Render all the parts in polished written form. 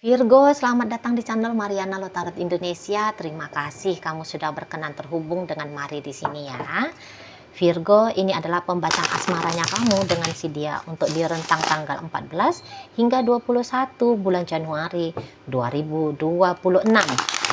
Virgo, selamat datang di channel Mariana Lotarot Indonesia. Terima kasih kamu sudah berkenan terhubung dengan Mari di sini ya. Virgo, ini adalah pembacaan asmaranya kamu dengan si dia untuk di rentang tanggal 14 hingga 21 bulan Januari 2026.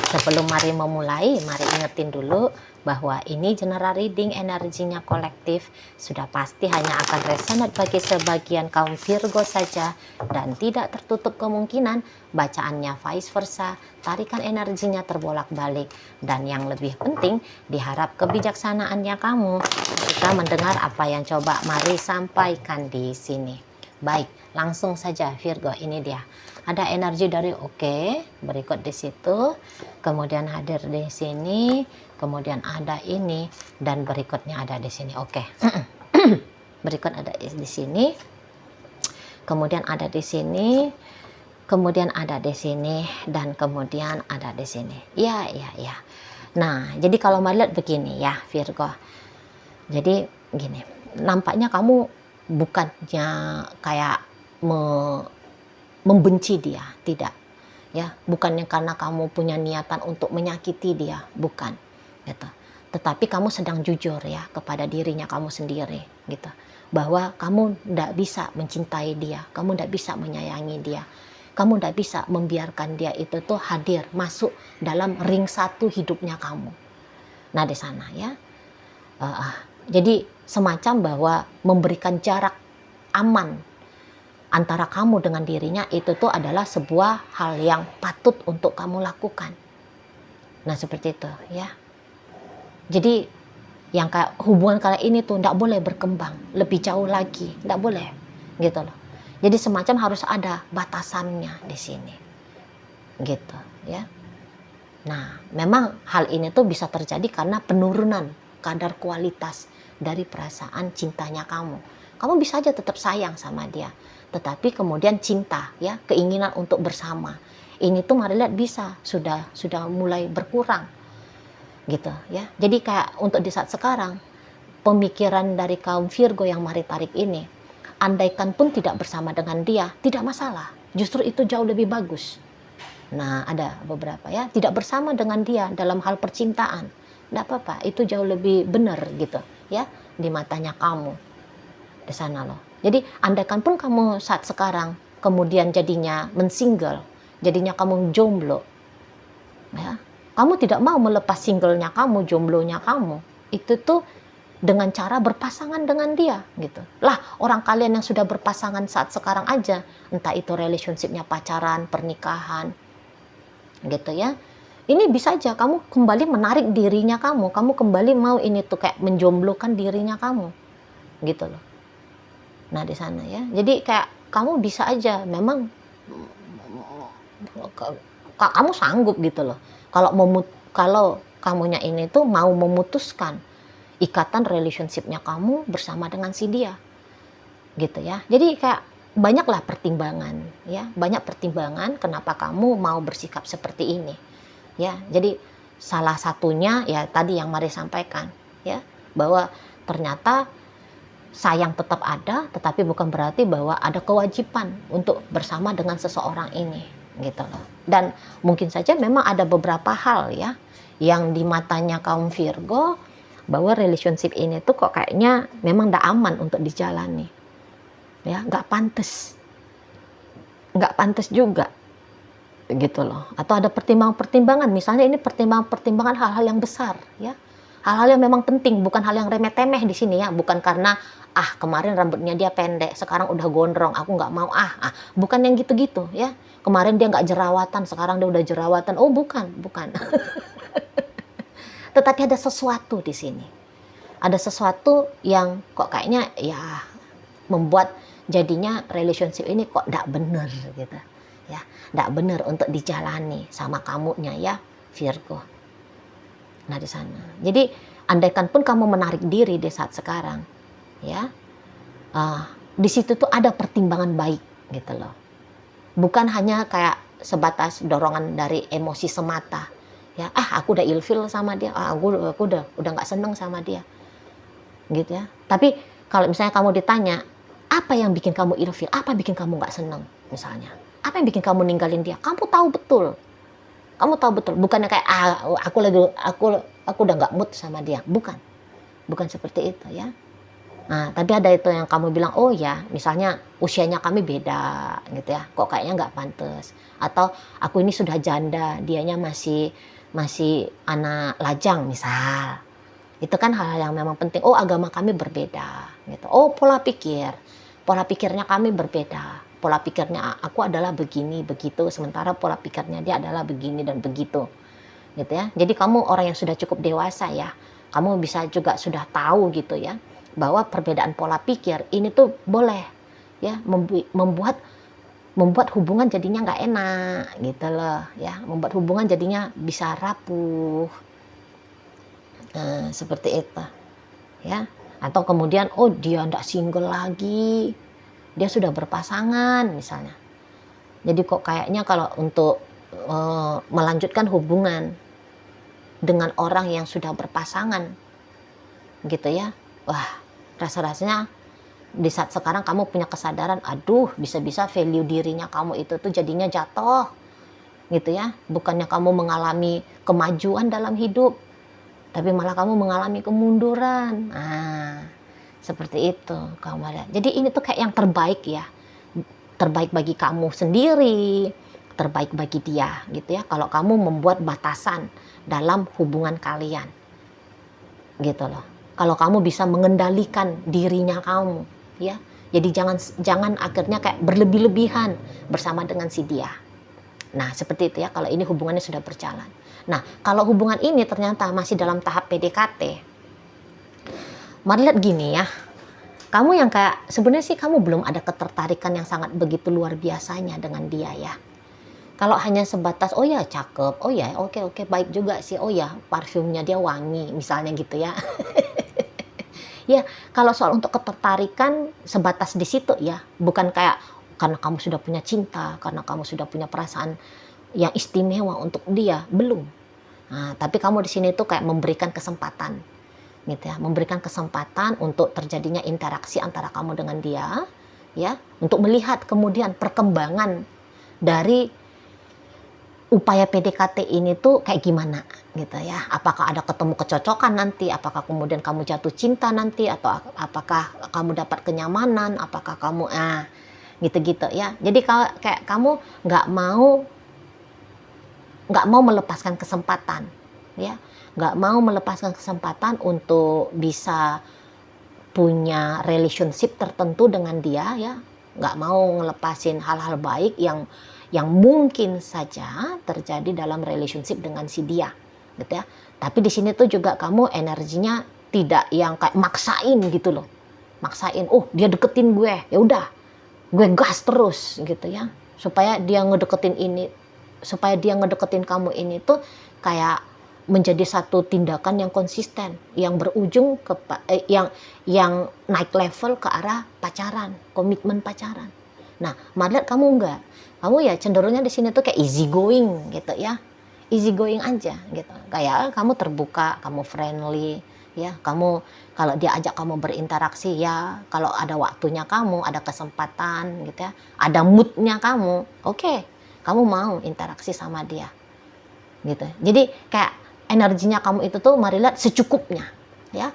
Sebelum Mari memulai, mari ingetin dulu bahwa ini general reading, energinya kolektif, sudah pasti hanya akan resonate bagi sebagian kaum Virgo saja dan tidak tertutup kemungkinan bacaannya vice versa, tarikan energinya terbolak-balik, dan yang lebih penting diharap kebijaksanaannya kamu ketika mendengar apa yang coba Mari sampaikan di sini. Baik, langsung saja Virgo, ini dia. Ada energi dari berikut di situ, kemudian hadir di sini, kemudian ada ini, dan berikutnya ada di sini. Berikut ada di sini, kemudian ada di sini, kemudian ada di sini, dan kemudian ada di sini. Ya. Nah, jadi kalau Mari lihat begini ya Virgo. Jadi gini, nampaknya kamu bukannya kayak membenci dia, tidak. Ya, bukannya karena kamu punya niatan untuk menyakiti dia, bukan. Gitu. Tetapi kamu sedang jujur ya kepada dirinya kamu sendiri, gitu. Bahwa kamu tidak bisa mencintai dia, kamu tidak bisa menyayangi dia. Kamu tidak bisa membiarkan dia itu tuh hadir, masuk dalam ring satu hidupnya kamu. Nah, di sana ya. Jadi semacam bahwa memberikan jarak aman antara kamu dengan dirinya itu tuh adalah sebuah hal yang patut untuk kamu lakukan. Nah, seperti itu ya. Jadi yang kayak hubungan kalian ini tuh tidak boleh berkembang lebih jauh lagi, tidak boleh, gitu loh. Jadi semacam harus ada batasannya di sini, gitu ya. Nah, memang hal ini tuh bisa terjadi karena penurunan kadar kualitas dari perasaan cintanya kamu. Kamu bisa aja tetap sayang sama dia, tetapi kemudian cinta ya, keinginan untuk bersama ini tuh Mari lihat bisa sudah mulai berkurang, gitu ya. Jadi kayak untuk di saat sekarang pemikiran dari kaum Virgo yang Mari tarik ini, andaikan pun tidak bersama dengan dia tidak masalah, justru itu jauh lebih bagus. Nah, ada beberapa ya, tidak bersama dengan dia dalam hal percintaan, tidak apa-apa, itu jauh lebih benar gitu ya di matanya kamu di sana loh. Jadi andaikan pun kamu saat sekarang kemudian jadinya mensingle, jadinya kamu jomblo ya, kamu tidak mau melepas singlenya kamu, jomblonya kamu, itu tuh dengan cara berpasangan dengan dia gitu lah. Orang kalian yang sudah berpasangan saat sekarang aja, entah itu relationshipnya pacaran, pernikahan gitu ya, ini bisa aja kamu kembali menarik dirinya kamu kembali mau ini tuh kayak menjomblokan dirinya kamu gitu loh. Nah, di sana ya, jadi kayak kamu bisa aja memang kamu sanggup gitu loh kalau kamunya ini tuh mau memutuskan ikatan relationshipnya kamu bersama dengan si dia gitu ya. Jadi kayak banyaklah pertimbangan ya, banyak pertimbangan kenapa kamu mau bersikap seperti ini ya. Jadi salah satunya ya tadi yang Mari sampaikan ya, bahwa ternyata sayang tetap ada, tetapi bukan berarti bahwa ada kewajiban untuk bersama dengan seseorang ini gitu loh. Dan mungkin saja memang ada beberapa hal ya yang di matanya kaum Virgo bahwa relationship ini tuh kok kayaknya memang tidak aman untuk dijalani ya, nggak pantas juga gitu loh. Atau ada pertimbangan-pertimbangan, misalnya ini pertimbangan hal-hal yang besar ya, hal-hal yang memang penting, bukan hal yang remeh-temeh di sini ya. Bukan karena kemarin rambutnya dia pendek sekarang udah gondrong aku nggak mau, bukan yang gitu-gitu ya. Kemarin dia nggak jerawatan sekarang dia udah jerawatan, bukan tetapi ada sesuatu di sini, ada sesuatu yang kok kayaknya ya membuat jadinya relationship ini kok tidak benar gitu ya, tidak benar untuk dijalani sama kamunya ya Virgo. Nah, di sana jadi andaikan pun kamu menarik diri di saat sekarang ya, di situ tuh ada pertimbangan baik gitu loh, bukan hanya kayak sebatas dorongan dari emosi semata ya. Aku udah ilfil sama dia, aku udah nggak seneng sama dia gitu ya. Tapi kalau misalnya kamu ditanya apa yang bikin kamu ilfil, apa bikin kamu nggak seneng misalnya, Apa yang bikin kamu ninggalin dia? Kamu tahu betul. Kamu tahu betul. Bukannya kayak aku udah nggak mood sama dia. Bukan seperti itu ya. Nah, tapi ada itu yang kamu bilang, oh ya, misalnya usianya kami beda gitu ya, kok kayaknya nggak pantas. Atau aku ini sudah janda, dianya masih masih anak lajang misal. Itu kan hal yang memang penting. Oh, agama kami berbeda gitu. Oh, pola pikirnya kami berbeda. Pola pikirnya aku adalah begini, begitu, sementara pola pikirnya dia adalah begini dan begitu. Gitu ya. Jadi kamu orang yang sudah cukup dewasa ya. Kamu bisa juga sudah tahu gitu ya, bahwa perbedaan pola pikir ini tuh boleh ya membuat hubungan jadinya nggak enak gitu loh ya, membuat hubungan jadinya bisa rapuh. Nah, seperti itu ya. Atau kemudian oh dia ndak single lagi, dia sudah berpasangan misalnya. Jadi kok kayaknya kalau untuk melanjutkan hubungan dengan orang yang sudah berpasangan gitu ya, wah rasa-rasanya di saat sekarang kamu punya kesadaran, aduh bisa-bisa value dirinya kamu itu tuh jadinya jatuh gitu ya. Bukannya kamu mengalami kemajuan dalam hidup, tapi malah kamu mengalami kemunduran. Nah, seperti itu kamu lihat. Jadi ini tuh kayak yang terbaik ya. Terbaik bagi kamu sendiri, terbaik bagi dia gitu ya. Kalau kamu membuat batasan dalam hubungan kalian. Gitu loh. Kalau kamu bisa mengendalikan dirinya kamu, ya. Jadi jangan akhirnya kayak berlebih-lebihan bersama dengan si dia. Nah, seperti itu ya kalau ini hubungannya sudah berjalan. Nah, kalau hubungan ini ternyata masih dalam tahap PDKT. Mari lihat gini ya. Kamu yang kayak sebenarnya sih kamu belum ada ketertarikan yang sangat begitu luar biasanya dengan dia ya. Kalau hanya sebatas oh ya cakep, oh ya oke baik juga sih, oh ya parfumnya dia wangi misalnya gitu ya. Ya, kalau soal untuk ketertarikan sebatas di situ ya, bukan kayak karena kamu sudah punya cinta, karena kamu sudah punya perasaan yang istimewa untuk dia, belum. Nah, tapi kamu di sini tuh kayak memberikan kesempatan, gitu ya, memberikan kesempatan untuk terjadinya interaksi antara kamu dengan dia, ya, untuk melihat kemudian perkembangan dari upaya PDKT ini tuh kayak gimana gitu ya. Apakah ada ketemu kecocokan nanti, apakah kemudian kamu jatuh cinta nanti, atau apakah kamu dapat kenyamanan, apakah kamu gitu-gitu ya. Jadi kayak kamu nggak mau melepaskan kesempatan ya, nggak mau melepaskan kesempatan untuk bisa punya relationship tertentu dengan dia ya, nggak mau ngelepasin hal-hal baik yang mungkin saja terjadi dalam relationship dengan si dia gitu ya. Tapi di sini tuh juga kamu energinya tidak yang kayak maksain gitu loh, maksain oh dia deketin gue ya udah gue gas terus gitu ya, supaya dia ngedeketin kamu ini tuh kayak menjadi satu tindakan yang konsisten, yang berujung ke yang naik level ke arah pacaran, komitmen pacaran. Nah, mari lihat kamu enggak. Kamu ya cenderungnya di sini tuh kayak easy going gitu ya. Easy going aja gitu. Kayak kamu terbuka, kamu friendly ya. Kamu kalau dia ajak kamu berinteraksi ya, kalau ada waktunya kamu, ada kesempatan gitu ya. Ada moodnya kamu. Oke, kamu mau interaksi sama dia. Gitu. Jadi kayak energinya kamu itu tuh mari lihat secukupnya ya.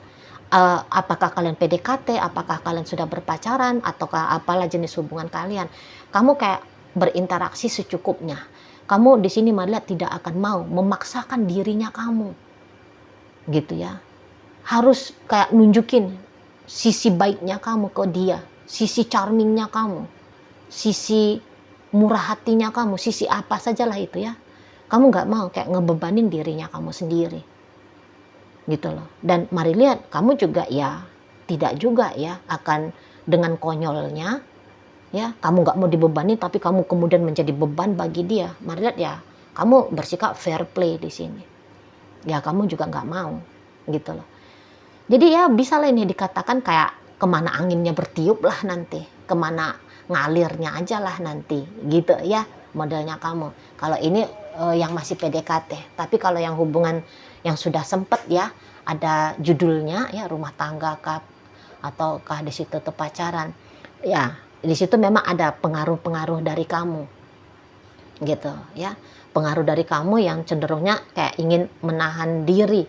Apakah kalian PDKT, apakah kalian sudah berpacaran, ataukah apalah jenis hubungan kalian, kamu kayak berinteraksi secukupnya. Kamu di sini mari lihat tidak akan mau memaksakan dirinya kamu gitu ya, harus kayak nunjukin sisi baiknya kamu ke dia, sisi charmingnya kamu, sisi murah hatinya kamu, sisi apa sajalah itu ya. Kamu nggak mau kayak ngebebanin dirinya kamu sendiri gitu loh. Dan mari lihat kamu juga ya tidak juga ya akan dengan konyolnya ya, kamu nggak mau dibebani tapi kamu kemudian menjadi beban bagi dia. Mari lihat ya, kamu bersikap fair play di sini ya, kamu juga nggak mau gitu loh. Jadi ya bisa lah ini dikatakan kayak kemana anginnya bertiup lah nanti, kemana ngalirnya aja lah nanti gitu ya modelnya kamu. Kalau ini yang masih PDKT, tapi kalau yang hubungan yang sudah sempet ya, ada judulnya ya rumah tangga kah, ataukah di situ tuh pacaran ya, di situ memang ada pengaruh-pengaruh dari kamu gitu ya. Pengaruh dari kamu yang cenderungnya kayak ingin menahan diri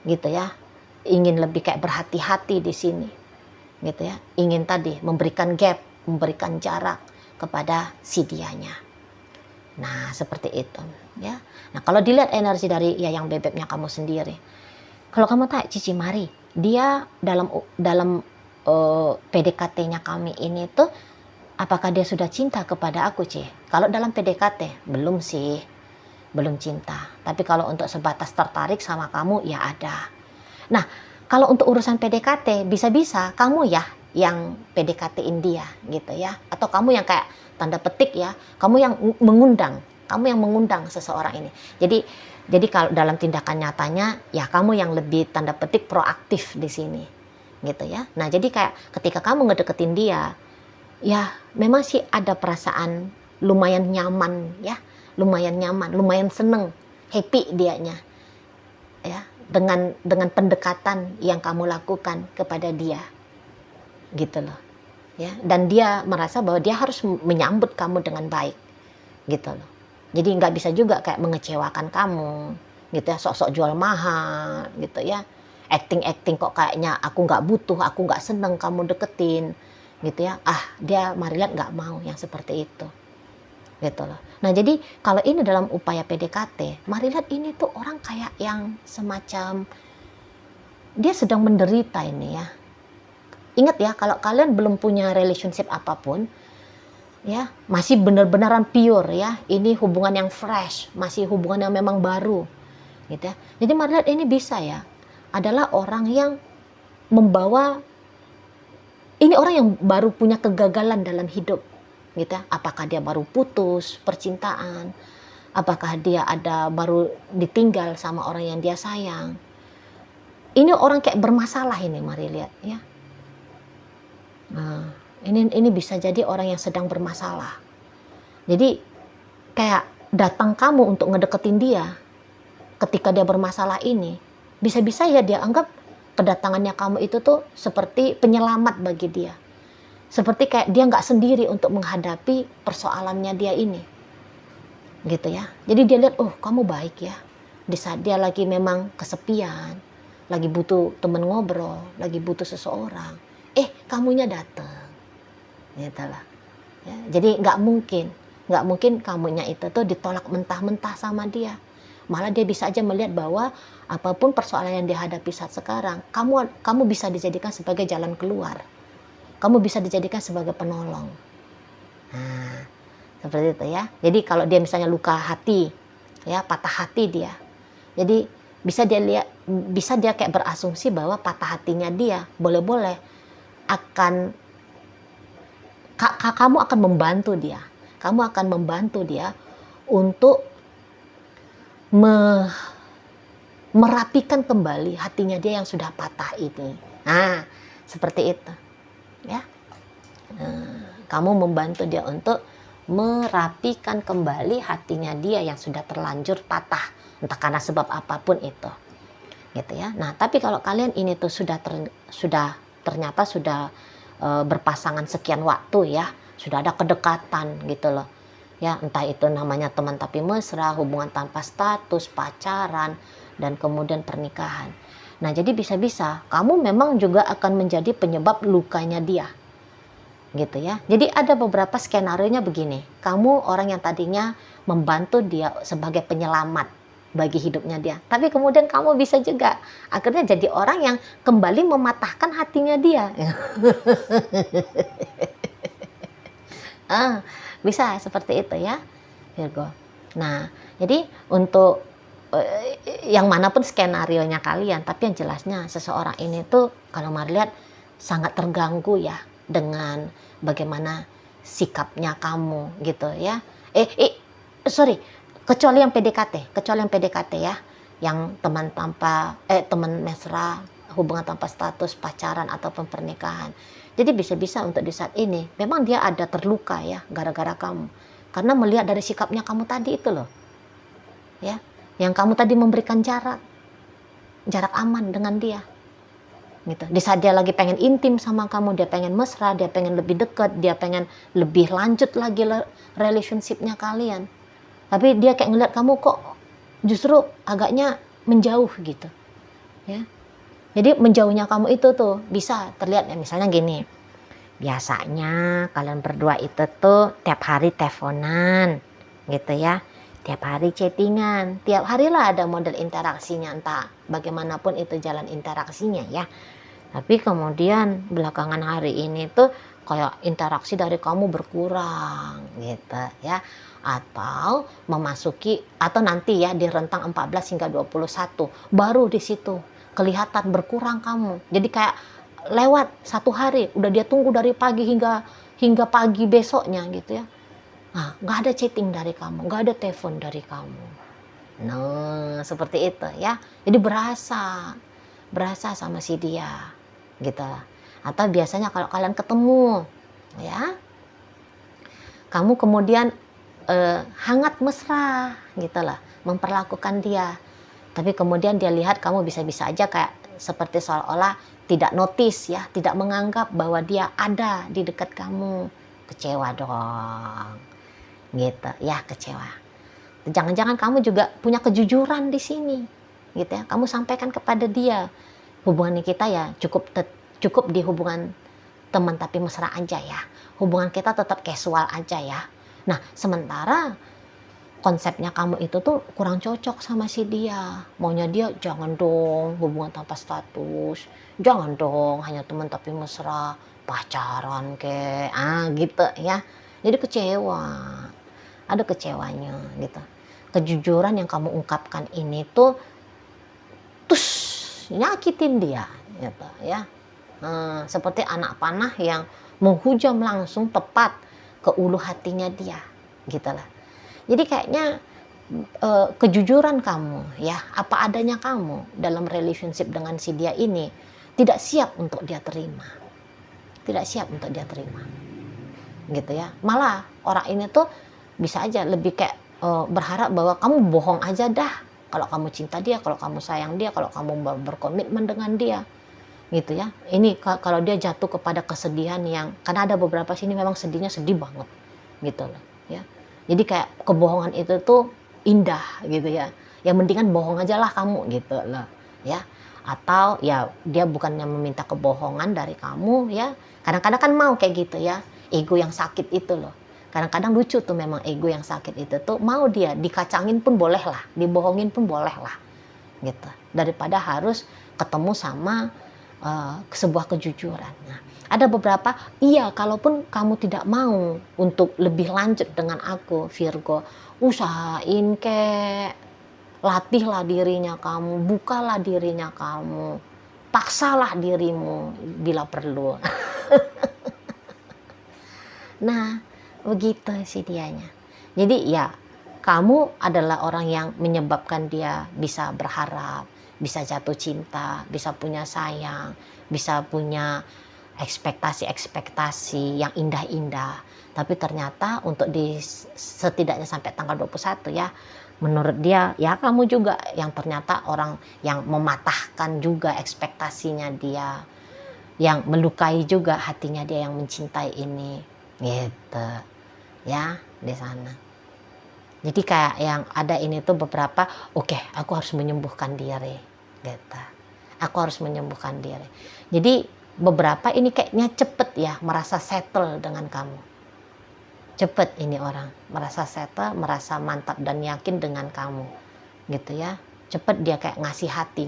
gitu ya, ingin lebih kayak berhati-hati di sini gitu ya, ingin tadi memberikan gap, memberikan jarak kepada si dianya. Nah seperti itu ya. Nah kalau dilihat energi dari yang bebeknya kamu sendiri, kalau kamu tanya Cici Mari, dia dalam PDKT-nya kami ini tuh, apakah dia sudah cinta kepada aku, Ci? Kalau dalam PDKT, belum sih, belum cinta. Tapi kalau untuk sebatas tertarik sama kamu, ya ada. Nah, kalau untuk urusan PDKT, bisa-bisa kamu ya yang PDKT-in dia, gitu ya. Atau kamu yang kayak tanda petik ya, kamu yang mengundang seseorang ini. Jadi kalau dalam tindakan nyatanya, ya kamu yang lebih tanda petik proaktif di sini, gitu ya. Nah, jadi kayak ketika kamu ngedeketin dia, ya memang sih ada perasaan lumayan nyaman ya, lumayan seneng, happy dianya ya dengan pendekatan yang kamu lakukan kepada dia gitu loh ya. Dan dia merasa bahwa dia harus menyambut kamu dengan baik gitu loh. Jadi nggak bisa juga kayak mengecewakan kamu gitu ya, sok-sok jual mahal gitu ya, acting kok kayaknya aku nggak butuh, aku nggak seneng kamu deketin gitu ya. Dia Marilat nggak mau yang seperti itu gitu loh. Nah jadi kalau ini dalam upaya PDKT, Marilat ini tuh orang kayak yang semacam dia sedang menderita ini ya. Ingat ya, kalau kalian belum punya relationship apapun ya, masih benar-benaran pure ya, ini hubungan yang fresh, masih hubungan yang memang baru gitu ya. Jadi Marilat ini bisa ya, adalah orang yang membawa, ini orang yang baru punya kegagalan dalam hidup gitu ya. Apakah dia baru putus percintaan, apakah dia baru ditinggal sama orang yang dia sayang. Ini orang kayak bermasalah ini, mari lihat ya. Nah, ini bisa jadi orang yang sedang bermasalah. Jadi kayak datang kamu untuk ngedeketin dia ketika dia bermasalah ini, bisa-bisa ya dia anggap kedatangannya kamu itu tuh seperti penyelamat bagi dia. Seperti kayak dia nggak sendiri untuk menghadapi persoalannya dia ini. Gitu ya. Jadi dia lihat, oh kamu baik ya. Di saat dia lagi memang kesepian, lagi butuh temen ngobrol, lagi butuh seseorang. Kamunya datang. Gitu lah. Ya, jadi nggak mungkin kamunya itu tuh ditolak mentah-mentah sama dia. Malah dia bisa aja melihat bahwa apapun persoalan yang dihadapi saat sekarang, kamu bisa dijadikan sebagai jalan keluar. Kamu bisa dijadikan sebagai penolong. Nah, seperti itu ya. Jadi kalau dia misalnya luka hati, ya patah hati dia. Jadi bisa dia kayak berasumsi bahwa patah hatinya dia boleh-boleh kamu akan membantu dia. Kamu akan membantu dia untuk merapikan kembali hatinya dia yang sudah patah ini. Nah, seperti itu. Ya, kamu membantu dia untuk merapikan kembali hatinya dia yang sudah terlanjur patah, entah karena sebab apapun itu, gitu ya. Nah, tapi kalau kalian ini tuh ternyata sudah berpasangan sekian waktu ya, sudah ada kedekatan gitu loh, ya entah itu namanya teman tapi mesra, hubungan tanpa status, pacaran, dan kemudian pernikahan. Nah, jadi bisa-bisa kamu memang juga akan menjadi penyebab lukanya dia. Gitu ya. Jadi ada beberapa skenario-nya begini. Kamu orang yang tadinya membantu dia sebagai penyelamat bagi hidupnya dia. Tapi kemudian kamu bisa juga akhirnya jadi orang yang kembali mematahkan hatinya dia. Bisa seperti itu ya, Virgo. Nah, jadi untuk yang manapun skenario-nya kalian, tapi yang jelasnya seseorang ini tuh kalau Mari lihat sangat terganggu ya dengan bagaimana sikapnya kamu gitu ya. Sorry, kecuali yang PDKT ya, yang teman mesra, hubungan tanpa status, pacaran ataupun pernikahan. Jadi bisa-bisa untuk di saat ini memang dia ada terluka ya gara-gara kamu, karena melihat dari sikapnya kamu tadi itu loh ya, yang kamu tadi memberikan jarak aman dengan dia gitu. Di saat dia lagi pengen intim sama kamu, dia pengen mesra, dia pengen lebih dekat, dia pengen lebih lanjut lagi relationship-nya kalian, Tapi dia kayak ngeliat kamu kok justru agaknya menjauh gitu, ya. Jadi menjauhnya kamu itu tuh bisa terlihat ya, misalnya gini. Biasanya kalian berdua itu tuh tiap hari teleponan gitu ya. Tiap hari chattingan, tiap hari lah ada model interaksinya, entah bagaimanapun itu jalan interaksinya ya. Tapi kemudian belakangan hari ini tuh kayak interaksi dari kamu berkurang gitu ya. Atau memasuki atau nanti ya di rentang 14 hingga 21 baru di situ kelihatan berkurang kamu. Jadi kayak lewat 1 hari udah dia tunggu dari pagi hingga pagi besoknya gitu ya. Nah, nggak ada chatting dari kamu, nggak ada telepon dari kamu. Nah, seperti itu ya. Jadi berasa sama si dia gitu. Atau biasanya kalau kalian ketemu ya, kamu kemudian hangat mesra gitu lah memperlakukan dia. Tapi kemudian dia lihat kamu bisa-bisa aja kayak seperti seolah-olah tidak notice ya, tidak menganggap bahwa dia ada di dekat kamu. Kecewa dong. Gitu ya, kecewa. Jangan-jangan kamu juga punya kejujuran di sini. Gitu ya. Kamu sampaikan kepada dia. Hubungan kita ya cukup di hubungan teman tapi mesra aja ya. Hubungan kita tetap casual aja ya. Nah, sementara konsepnya kamu itu tuh kurang cocok sama si dia. Maunya dia jangan dong hubungan tanpa status. Jangan dong hanya teman tapi mesra, pacaran kek. Gitu ya. Jadi kecewa. Ada kecewanya gitu. Kejujuran yang kamu ungkapkan ini tuh nyakitin dia gitu ya. Seperti anak panah yang menghujam langsung tepat ke ulu hatinya dia gitu lah. Jadi kayaknya kejujuran kamu ya, apa adanya kamu dalam relationship dengan si dia ini tidak siap untuk dia terima. Tidak siap untuk dia terima. Gitu ya. Malah orang ini tuh bisa aja lebih kayak berharap bahwa kamu bohong aja dah. Kalau kamu cinta dia, kalau kamu sayang dia, kalau kamu berkomitmen dengan dia. Gitu ya. Ini kalau dia jatuh kepada kesedihan yang, karena ada beberapa sini memang sedihnya sedih banget. Gitu loh ya. Jadi kayak kebohongan itu tuh indah gitu ya. Ya mendingan bohong aja lah kamu gitu loh ya. Atau ya dia bukannya meminta kebohongan dari kamu ya. Kadang-kadang kan mau kayak gitu ya. Ego yang sakit itu loh. Kadang-kadang lucu tuh memang ego yang sakit itu tuh mau dia dikacangin pun boleh lah, dibohongin pun boleh lah gitu. Daripada harus ketemu sama sebuah kejujuran. Nah, ada beberapa, iya kalaupun kamu tidak mau untuk lebih lanjut dengan aku Virgo, usahain kek, latihlah dirinya kamu, bukalah dirinya kamu, paksalah dirimu bila perlu. Nah, begitu sih dianya. Jadi ya, kamu adalah orang yang menyebabkan dia bisa berharap, bisa jatuh cinta, bisa punya sayang, bisa punya ekspektasi-ekspektasi yang indah-indah. Tapi ternyata untuk setidaknya sampai tanggal 21 ya, menurut dia ya kamu juga yang ternyata orang yang mematahkan juga ekspektasinya dia, yang melukai juga hatinya dia yang mencintai ini. Gitu ya, di sana. Jadi kayak yang ada ini tuh beberapa, oke, aku harus menyembuhkan diri gitu. Aku harus menyembuhkan diri. Jadi beberapa ini kayaknya cepet ya merasa settle dengan kamu. Cepet ini orang merasa settle, merasa mantap dan yakin dengan kamu gitu ya. Cepet dia kayak ngasih hati,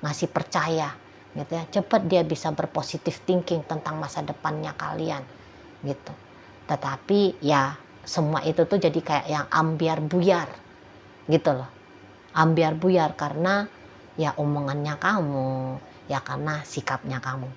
ngasih percaya gitu ya. Cepet dia bisa berpositif thinking tentang masa depannya kalian gitu. Tetapi ya semua itu tuh jadi kayak yang ambiar buyar gitu loh. Ambiar buyar karena ya omongannya kamu, ya karena sikapnya kamu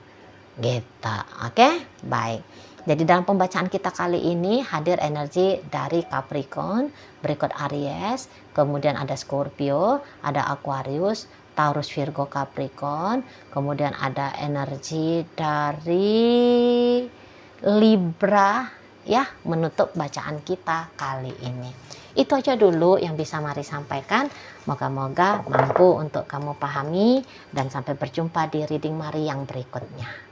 gitu. Oke, baik. Jadi dalam pembacaan kita kali ini hadir energi dari Capricorn, berikut Aries, kemudian ada Scorpio, ada Aquarius, Taurus, Virgo, Capricorn, kemudian ada energi dari Libra ya, menutup bacaan kita kali ini. Itu aja dulu yang bisa Mari sampaikan. Moga-moga mampu untuk kamu pahami dan sampai berjumpa di reading Mari yang berikutnya.